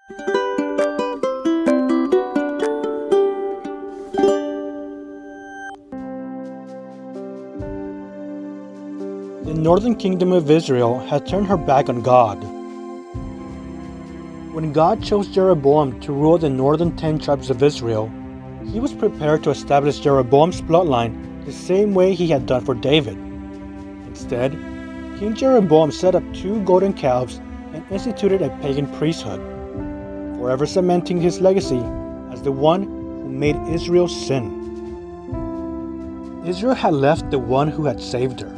The northern kingdom of Israel had turned her back on God. When God chose Jeroboam to rule the northern 10 tribes of Israel, he was prepared to establish Jeroboam's bloodline the same way he had done for David. Instead, King Jeroboam set up 2 golden calves and instituted a pagan priesthood, forever cementing his legacy as the one who made Israel sin. Israel had left the one who had saved her,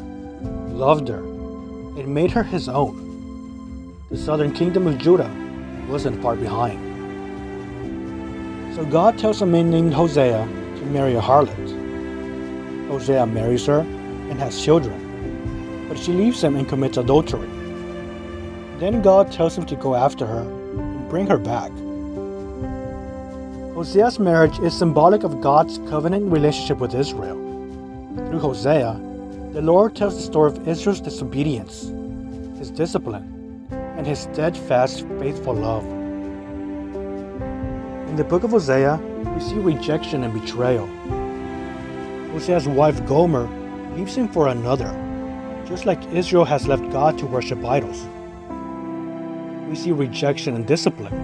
loved her, and made her his own. The southern kingdom of Judah wasn't far behind. So God tells a man named Hosea to marry a harlot. Hosea marries her and has children, but she leaves him and commits adultery. Then God tells him to go after her and bring her back. Hosea's marriage is symbolic of God's covenant relationship with Israel. Through Hosea, the Lord tells the story of Israel's disobedience, his discipline, and his steadfast, faithful love. In the book of Hosea, we see rejection and betrayal. Hosea's wife Gomer leaves him for another, just like Israel has left God to worship idols. We see rejection and discipline.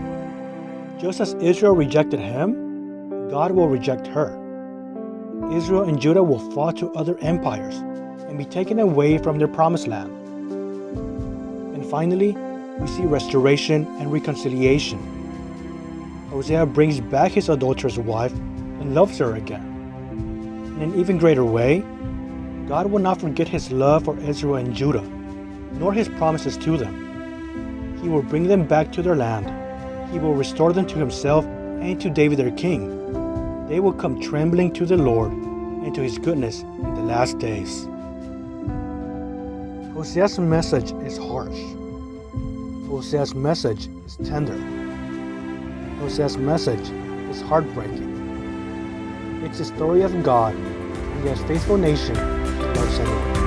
Just as Israel rejected him, God will reject her. Israel and Judah will fall to other empires and be taken away from their promised land. And finally, we see restoration and reconciliation. Hosea brings back his adulterous wife and loves her again. In an even greater way, God will not forget his love for Israel and Judah, nor his promises to them. He will bring them back to their land. He will restore them to himself and to David their king. They will come trembling to the Lord and to his goodness in the last days. Hosea's message is harsh. Hosea's message is tender. Hosea's message is heartbreaking. It's the story of God and His faithful nation who loves everyone.